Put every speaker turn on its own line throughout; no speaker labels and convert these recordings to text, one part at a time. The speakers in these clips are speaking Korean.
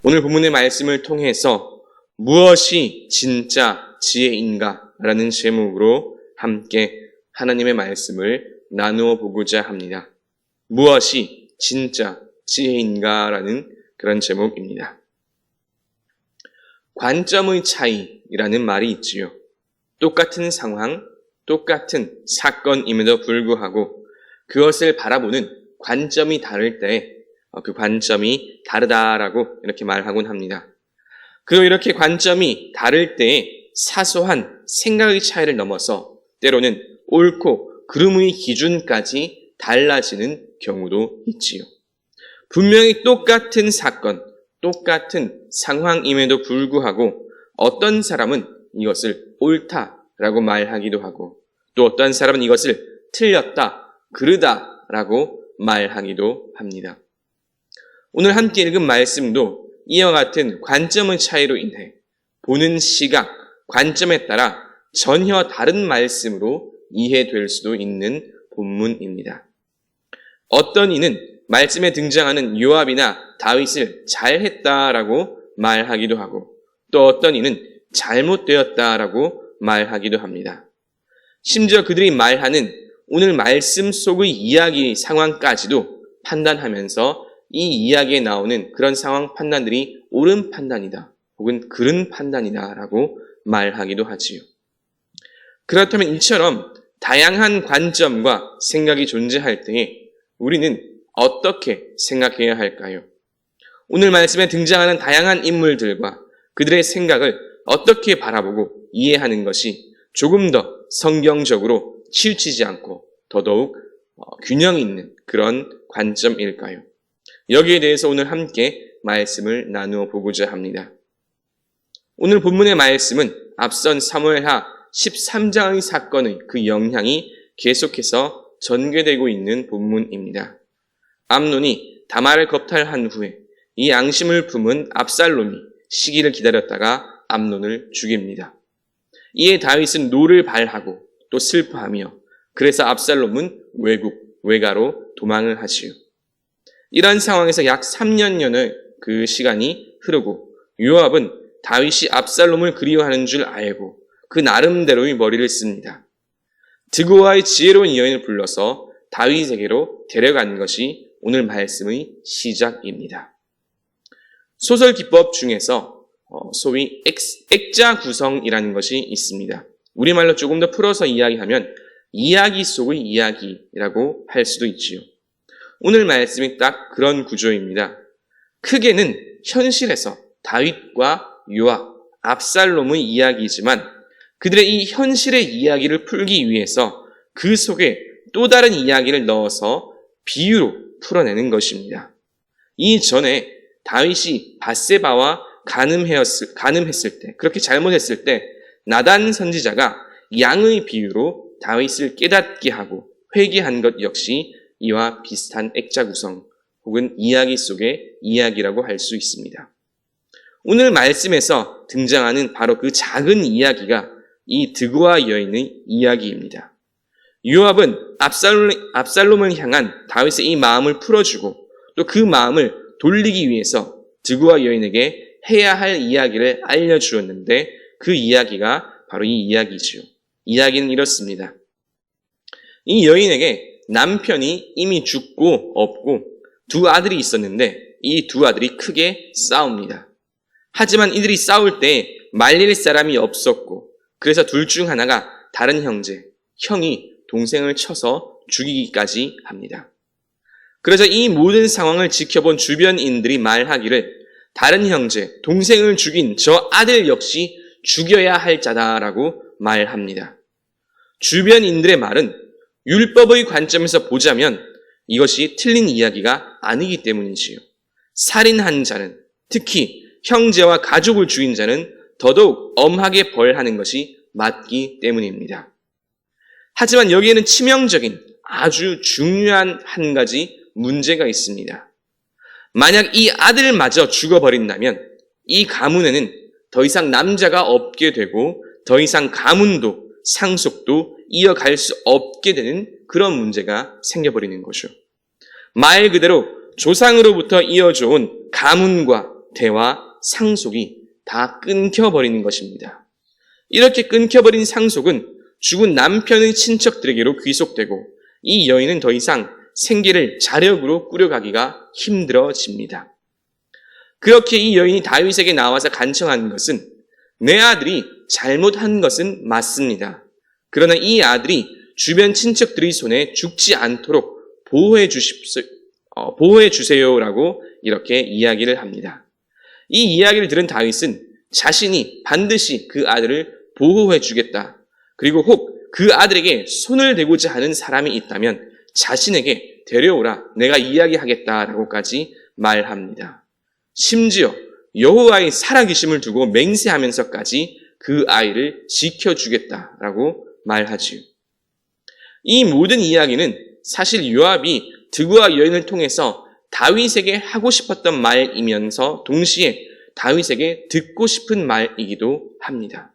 오늘 본문의 말씀을 통해서 무엇이 진짜 지혜인가? 라는 제목으로 함께 하나님의 말씀을 나누어 보고자 합니다. 무엇이 진짜 지혜인가? 라는 그런 제목입니다. 관점의 차이라는 말이 있지요. 똑같은 상황, 똑같은 사건임에도 불구하고 그것을 바라보는 관점이 다를 때 그 관점이 다르다라고 이렇게 말하곤 합니다. 그리고 이렇게 관점이 다를 때에 사소한 생각의 차이를 넘어서 때로는 옳고 그름의 기준까지 달라지는 경우도 있지요. 분명히 똑같은 사건, 똑같은 상황임에도 불구하고 어떤 사람은 이것을 옳다라고 말하기도 하고 또 어떤 사람은 이것을 틀렸다, 그르다라고 말하기도 합니다. 오늘 함께 읽은 말씀도 이와 같은 관점의 차이로 인해 보는 시각, 관점에 따라 전혀 다른 말씀으로 이해될 수도 있는 본문입니다. 어떤 이는 말씀에 등장하는 요압이나 다윗을 잘했다라고 말하기도 하고 또 어떤 이는 잘못되었다라고 말하기도 합니다. 심지어 그들이 말하는 오늘 말씀 속의 이야기 상황까지도 판단하면서 이 이야기에 나오는 그런 상황 판단들이 옳은 판단이다 혹은 그른 판단이다 라고 말하기도 하지요. 그렇다면 이처럼 다양한 관점과 생각이 존재할 때에 우리는 어떻게 생각해야 할까요? 오늘 말씀에 등장하는 다양한 인물들과 그들의 생각을 어떻게 바라보고 이해하는 것이 조금 더 성경적으로 치우치지 않고 더더욱 균형 있는 그런 관점일까요? 여기에 대해서 오늘 함께 말씀을 나누어 보고자 합니다. 오늘 본문의 말씀은 앞선 사무엘하 13장의 사건의 그 영향이 계속해서 전개되고 있는 본문입니다. 암논이 다말을 겁탈한 후에 이 양심을 품은 압살롬이 시기를 기다렸다가 암논을 죽입니다. 이에 다윗은 노를 발하고 또 슬퍼하며 그래서 압살롬은 외가로 도망을 하지요. 이런 상황에서 약 3년여의 그 시간이 흐르고 요압은 다윗이 압살롬을 그리워하는 줄 알고 그 나름대로의 머리를 씁니다. 드고아의 지혜로운 여인을 불러서 다윗에게로 데려간 것이 오늘 말씀의 시작입니다. 소설 기법 중에서 소위 액자 구성이라는 것이 있습니다. 우리말로 조금 더 풀어서 이야기하면 이야기 속의 이야기라고 할 수도 있지요. 오늘 말씀이 딱 그런 구조입니다. 크게는 현실에서 다윗과 요압, 압살롬의 이야기이지만 그들의 이 현실의 이야기를 풀기 위해서 그 속에 또 다른 이야기를 넣어서 비유로 풀어내는 것입니다. 이전에 다윗이 밧세바와 간음했을 때, 그렇게 잘못했을 때 나단 선지자가 양의 비유로 다윗을 깨닫게 하고 회개한 것 역시 이와 비슷한 액자 구성 혹은 이야기 속의 이야기라고 할 수 있습니다. 오늘 말씀에서 등장하는 바로 그 작은 이야기가 이 드고아 여인의 이야기입니다. 요압은 압살롬을 향한 다윗의 이 마음을 풀어주고 또 그 마음을 돌리기 위해서 드고아 여인에게 해야 할 이야기를 알려주었는데 그 이야기가 바로 이 이야기지요. 이야기는 이렇습니다. 이 여인에게 남편이 이미 죽고 없고 두 아들이 있었는데 이 두 아들이 크게 싸웁니다. 하지만 이들이 싸울 때 말릴 사람이 없었고 그래서 둘 중 하나가 다른 형이 동생을 쳐서 죽이기까지 합니다. 그래서 이 모든 상황을 지켜본 주변인들이 말하기를 다른 형제, 동생을 죽인 저 아들 역시 죽여야 할 자다라고 말합니다. 주변인들의 말은 율법의 관점에서 보자면 이것이 틀린 이야기가 아니기 때문이지요. 살인한 자는, 특히 형제와 가족을 죽인 자는 더더욱 엄하게 벌하는 것이 맞기 때문입니다. 하지만 여기에는 치명적인 아주 중요한 한 가지 문제가 있습니다. 만약 이 아들마저 죽어버린다면 이 가문에는 더 이상 남자가 없게 되고 더 이상 가문도 상속도 이어갈 수 없게 되는 그런 문제가 생겨버리는 거죠. 말 그대로 조상으로부터 이어져 온 가문과 대화, 상속이 다 끊겨버리는 것입니다. 이렇게 끊겨버린 상속은 죽은 남편의 친척들에게로 귀속되고 이 여인은 더 이상 생계를 자력으로 꾸려가기가 힘들어집니다. 그렇게 이 여인이 다윗에게 나와서 간청하는 것은 내 아들이 잘못한 것은 맞습니다. 그러나 이 아들이 주변 친척들의 손에 죽지 않도록 보호해 주세요라고 이렇게 이야기를 합니다. 이 이야기를 들은 다윗은 자신이 반드시 그 아들을 보호해 주겠다. 그리고 혹 그 아들에게 손을 대고자 하는 사람이 있다면 자신에게 데려오라. 내가 이야기하겠다라고까지 말합니다. 심지어 여호와의 살아계심을 두고 맹세하면서까지 그 아이를 지켜주겠다라고 말하지요. 이 모든 이야기는 사실 요압이 드고와 여인을 통해서 다윗에게 하고 싶었던 말이면서 동시에 다윗에게 듣고 싶은 말이기도 합니다.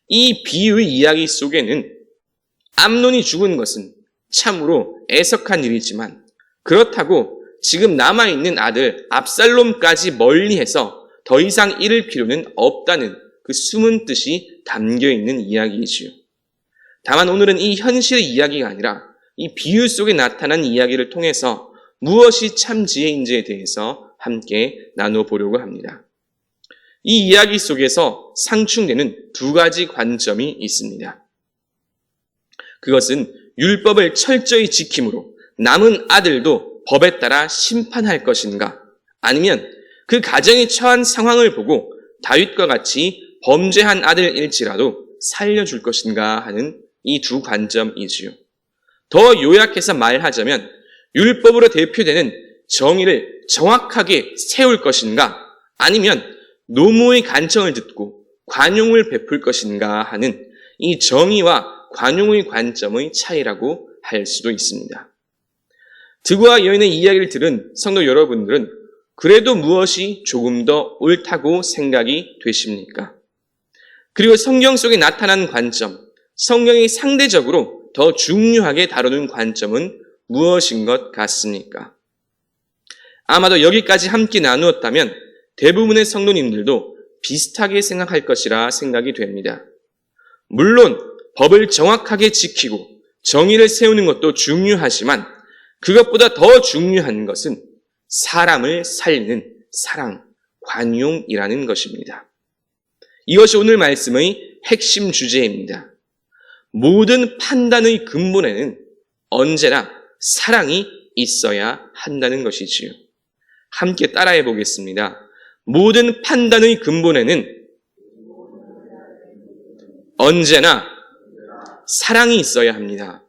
이 비유의 이야기 속에는 암논이 죽은 것은 참으로 애석한 일이지만 그렇다고 지금 남아있는 아들 압살롬까지 멀리해서 더 이상 잃을 필요는 없다는 그 숨은 뜻이 담겨있는 이야기이지요. 다만 오늘은 이 현실의 이야기가 아니라 이 비유 속에 나타난 이야기를 통해서 무엇이 참 지혜인지에 대해서 함께 나눠보려고 합니다. 이 이야기 속에서 상충되는 두 가지 관점이 있습니다. 그것은 율법을 철저히 지킴으로 남은 아들도 법에 따라 심판할 것인가, 아니면 그 가정이 처한 상황을 보고 다윗과 같이 범죄한 아들일지라도 살려줄 것인가 하는 이 두 관점이지요. 더 요약해서 말하자면 율법으로 대표되는 정의를 정확하게 세울 것인가, 아니면 노무의 간청을 듣고 관용을 베풀 것인가 하는 이 정의와 관용의 관점의 차이라고 할 수도 있습니다. 드고와 여인의 이야기를 들은 성도 여러분들은 그래도 무엇이 조금 더 옳다고 생각이 되십니까? 그리고 성경 속에 나타난 관점, 성경이 상대적으로 더 중요하게 다루는 관점은 무엇인 것 같습니까? 아마도 여기까지 함께 나누었다면 대부분의 성도님들도 비슷하게 생각할 것이라 생각이 됩니다. 물론 법을 정확하게 지키고 정의를 세우는 것도 중요하지만 그것보다 더 중요한 것은 사람을 살리는 사랑, 관용이라는 것입니다. 이것이 오늘 말씀의 핵심 주제입니다. 모든 판단의 근본에는 언제나 사랑이 있어야 한다는 것이지요. 함께 따라해 보겠습니다. 모든 판단의 근본에는 언제나 사랑이 있어야 합니다.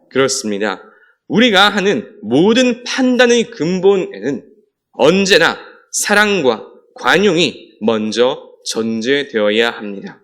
그렇습니다. 우리가 하는 모든 판단의 근본에는 언제나 사랑과 관용이 먼저 전제되어야 합니다.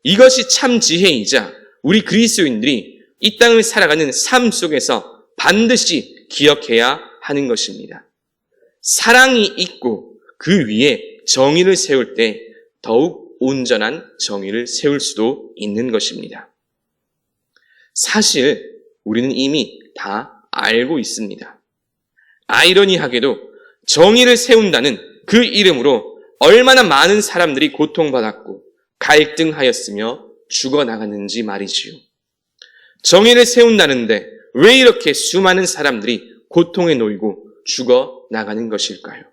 이것이 참 지혜이자 우리 그리스도인들이 이 땅을 살아가는 삶 속에서 반드시 기억해야 하는 것입니다. 사랑이 있고 그 위에 정의를 세울 때 더욱 온전한 정의를 세울 수도 있는 것입니다. 사실 우리는 이미 다 알고 있습니다. 아이러니하게도 정의를 세운다는 그 이름으로 얼마나 많은 사람들이 고통받았고 갈등하였으며 죽어나갔는지 말이지요. 정의를 세운다는데 왜 이렇게 수많은 사람들이 고통에 놓이고 죽어나가는 것일까요?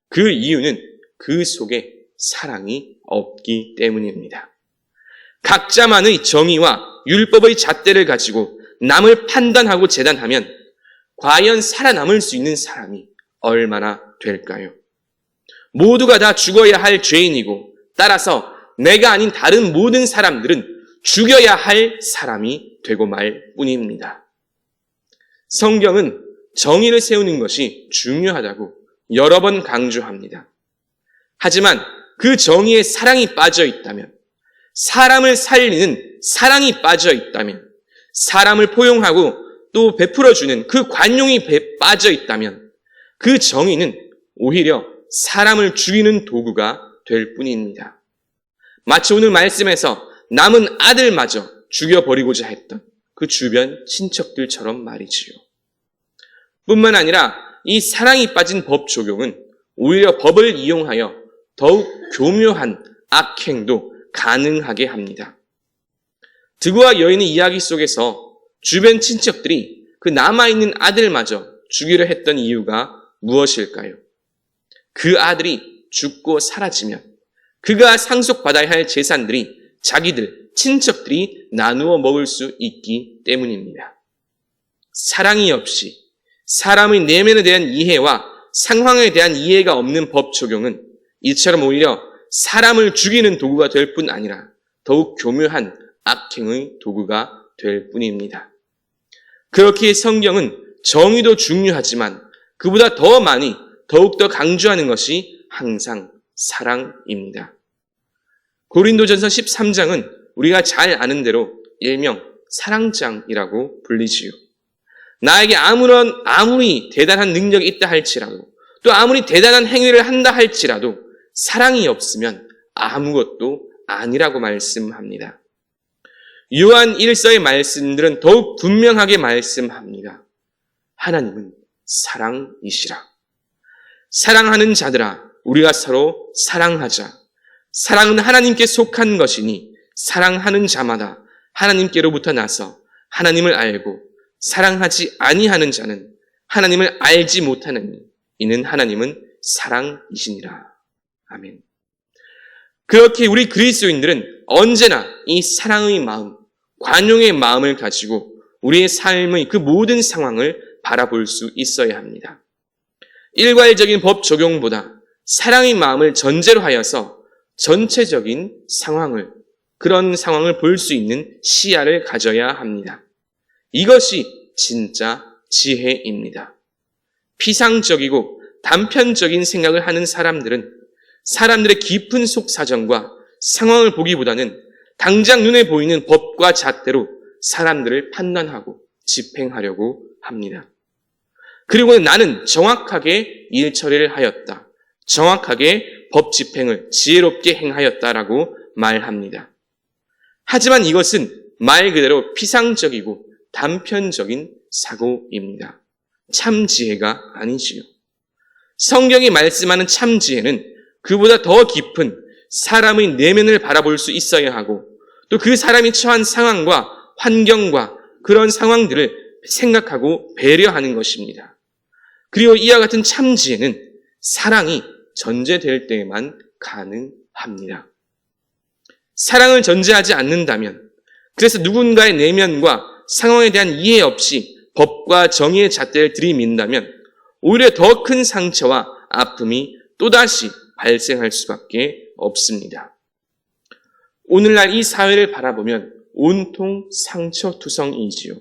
그 이유는 그 속에 사랑이 없기 때문입니다. 각자만의 정의와 율법의 잣대를 가지고 남을 판단하고 재단하면 과연 살아남을 수 있는 사람이 얼마나 될까요? 모두가 다 죽어야 할 죄인이고 따라서 내가 아닌 다른 모든 사람들은 죽여야 할 사람이 되고 말 뿐입니다. 성경은 정의를 세우는 것이 중요하다고 여러 번 강조합니다. 하지만 그 정의에 사랑이 빠져 있다면, 사람을 살리는 사랑이 빠져 있다면, 사람을 포용하고 또 베풀어주는 그 관용이 빠져 있다면 그 정의는 오히려 사람을 죽이는 도구가 될 뿐입니다. 마치 오늘 말씀에서 남은 아들마저 죽여버리고자 했던 그 주변 친척들처럼 말이지요. 뿐만 아니라 이 사랑이 빠진 법 적용은 오히려 법을 이용하여 더욱 교묘한 악행도 가능하게 합니다. 드구와 여인의 이야기 속에서 주변 친척들이 그 남아있는 아들마저 죽이려 했던 이유가 무엇일까요? 그 아들이 죽고 사라지면 그가 상속받아야 할 재산들이 자기들, 친척들이 나누어 먹을 수 있기 때문입니다. 사랑이 없이 사람의 내면에 대한 이해와 상황에 대한 이해가 없는 법 적용은 이처럼 오히려 사람을 죽이는 도구가 될 뿐 아니라 더욱 교묘한 악행의 도구가 될 뿐입니다. 그렇게 성경은 정의도 중요하지만 그보다 더 많이 더욱더 강조하는 것이 항상 사랑입니다. 고린도전서 13장은 우리가 잘 아는 대로 일명 사랑장이라고 불리지요. 나에게 아무리 대단한 능력이 있다 할지라도 또 아무리 대단한 행위를 한다 할지라도 사랑이 없으면 아무것도 아니라고 말씀합니다. 요한 1서의 말씀들은 더욱 분명하게 말씀합니다. 하나님은 사랑이시라. 사랑하는 자들아, 우리가 서로 사랑하자. 사랑은 하나님께 속한 것이니 사랑하는 자마다 하나님께로부터 나서 하나님을 알고 사랑하지 아니하는 자는 하나님을 알지 못하느니 이는 하나님은 사랑이시니라. 아멘. 그렇게 우리 그리스도인들은 언제나 이 사랑의 마음, 관용의 마음을 가지고 우리의 삶의 그 모든 상황을 바라볼 수 있어야 합니다. 일괄적인 법 적용보다 사랑의 마음을 전제로 하여서 전체적인 상황을, 그런 상황을 볼 수 있는 시야를 가져야 합니다. 이것이 진짜 지혜입니다. 피상적이고 단편적인 생각을 하는 사람들은 사람들의 깊은 속사정과 상황을 보기보다는 당장 눈에 보이는 법과 잣대로 사람들을 판단하고 집행하려고 합니다. 그리고 나는 정확하게 일 처리를 하였다. 정확하게 법 집행을 지혜롭게 행하였다라고 말합니다. 하지만 이것은 말 그대로 피상적이고 단편적인 사고입니다. 참 지혜가 아니지요. 성경이 말씀하는 참 지혜는 그보다 더 깊은 사람의 내면을 바라볼 수 있어야 하고 또 그 사람이 처한 상황과 환경과 그런 상황들을 생각하고 배려하는 것입니다. 그리고 이와 같은 참 지혜는 사랑이 전제될 때에만 가능합니다. 사랑을 전제하지 않는다면, 그래서 누군가의 내면과 상황에 대한 이해 없이 법과 정의의 잣대를 들이민다면 오히려 더 큰 상처와 아픔이 또다시 발생할 수밖에 없습니다. 오늘날 이 사회를 바라보면 온통 상처투성이지요.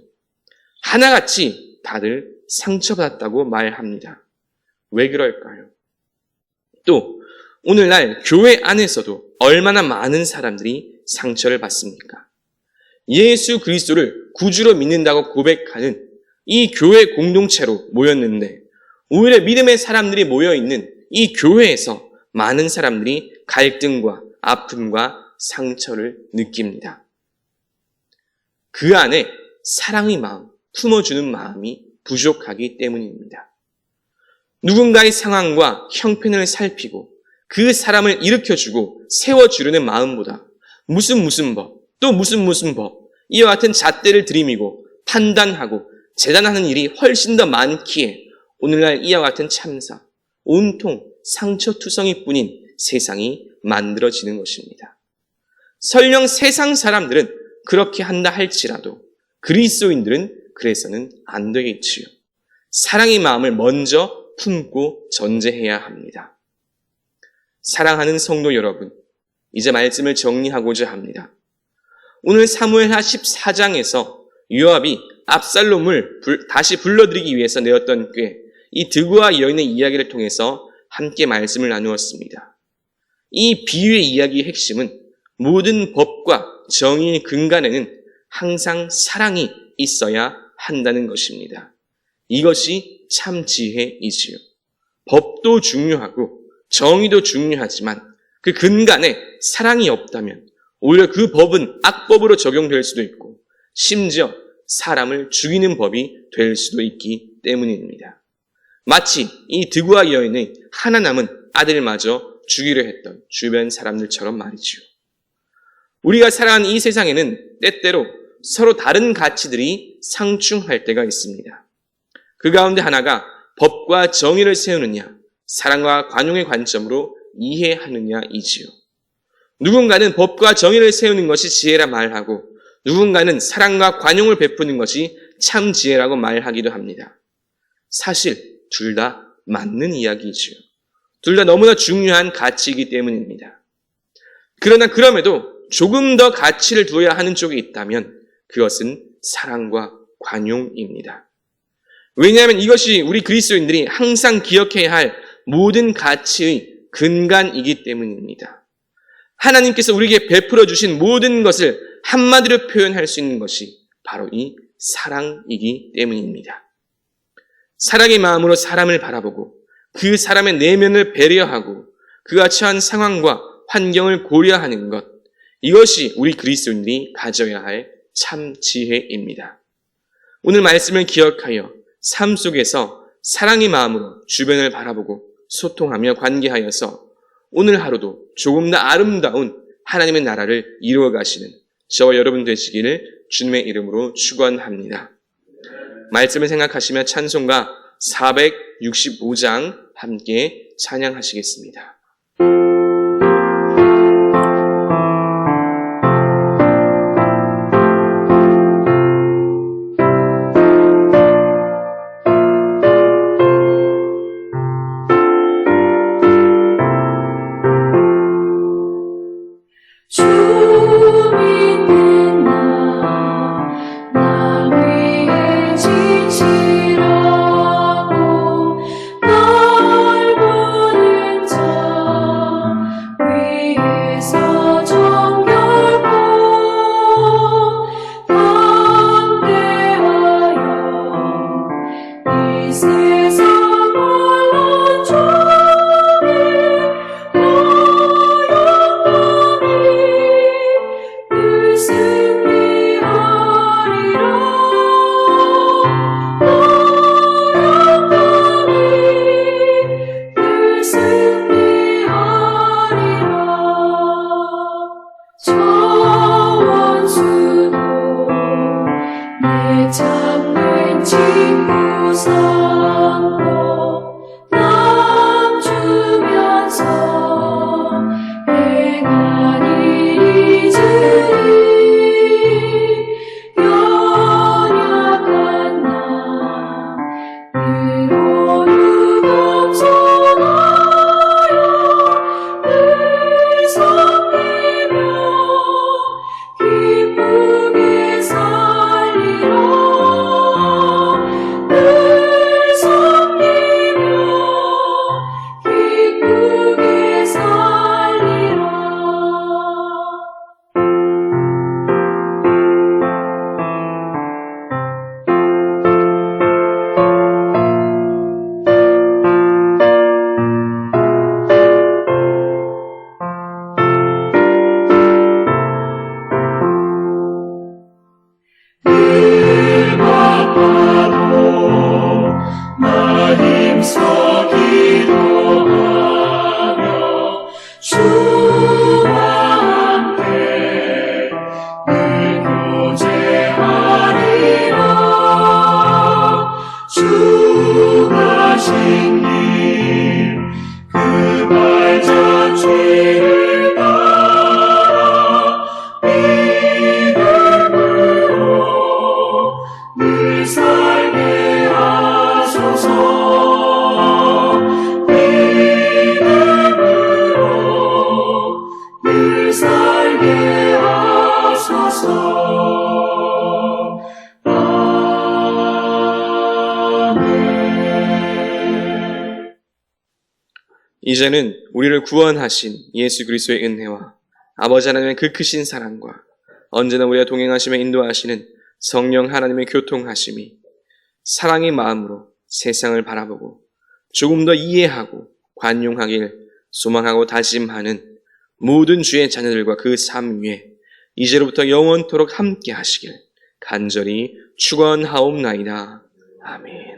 하나같이 다들 상처받았다고 말합니다. 왜 그럴까요? 또 오늘날 교회 안에서도 얼마나 많은 사람들이 상처를 받습니까? 예수 그리스도를 구주로 믿는다고 고백하는 이 교회 공동체로 모였는데 오히려 믿음의 사람들이 모여있는 이 교회에서 많은 사람들이 갈등과 아픔과 상처를 느낍니다. 그 안에 사랑의 마음, 품어주는 마음이 부족하기 때문입니다. 누군가의 상황과 형편을 살피고 그 사람을 일으켜주고 세워주려는 마음보다 무슨 법, 또 무슨 법, 이와 같은 잣대를 들이미고 판단하고 재단하는 일이 훨씬 더 많기에 오늘날 이와 같은 참사, 온통 상처투성이뿐인 세상이 만들어지는 것입니다. 설령 세상 사람들은 그렇게 한다 할지라도 그리스도인들은 그래서는 안 되겠지요. 사랑의 마음을 먼저 품고 전제해야 합니다. 사랑하는 성도 여러분, 이제 말씀을 정리하고자 합니다. 오늘 사무엘하 14장에서 요압이 압살롬을 다시 불러들이기 위해서 내었던 꾀, 이 드구와 여인의 이야기를 통해서 함께 말씀을 나누었습니다. 이 비유의 이야기의 핵심은 모든 법과 정의의 근간에는 항상 사랑이 있어야 한다는 것입니다. 이것이 참 지혜이지요. 법도 중요하고 정의도 중요하지만 그 근간에 사랑이 없다면 오히려 그 법은 악법으로 적용될 수도 있고 심지어 사람을 죽이는 법이 될 수도 있기 때문입니다. 마치 이 드고아 여인의 하나 남은 아들마저 죽이려 했던 주변 사람들처럼 말이지요. 우리가 살아가는 이 세상에는 때때로 서로 다른 가치들이 상충할 때가 있습니다. 그 가운데 하나가 법과 정의를 세우느냐, 사랑과 관용의 관점으로 이해하느냐이지요. 누군가는 법과 정의를 세우는 것이 지혜라 말하고 누군가는 사랑과 관용을 베푸는 것이 참 지혜라고 말하기도 합니다. 사실 둘 다 맞는 이야기이지요. 둘 다 너무나 중요한 가치이기 때문입니다. 그러나 그럼에도 조금 더 가치를 두어야 하는 쪽이 있다면 그것은 사랑과 관용입니다. 왜냐하면 이것이 우리 그리스도인들이 항상 기억해야 할 모든 가치의 근간이기 때문입니다. 하나님께서 우리에게 베풀어 주신 모든 것을 한마디로 표현할 수 있는 것이 바로 이 사랑이기 때문입니다. 사랑의 마음으로 사람을 바라보고 그 사람의 내면을 배려하고 그가 처한 상황과 환경을 고려하는 것, 이것이 우리 그리스도인들이 가져야 할 참 지혜입니다. 오늘 말씀을 기억하여 삶 속에서 사랑의 마음으로 주변을 바라보고 소통하며 관계하여서 오늘 하루도 조금 더 아름다운 하나님의 나라를 이루어 가시는 저와 여러분 되시기를 주님의 이름으로 축원합니다. 말씀을 생각하시며 찬송가 465장 함께 찬양하시겠습니다. 이제는 우리를 구원하신 예수 그리스도의 은혜와 아버지 하나님의 그 크신 사랑과 언제나 우리와 동행하시며 인도하시는 성령 하나님의 교통하심이 사랑의 마음으로 세상을 바라보고 조금 더 이해하고 관용하길 소망하고 다짐하는 모든 주의 자녀들과 그 삶 위에 이제로부터 영원토록 함께 하시길 간절히 축원하옵나이다. 아멘.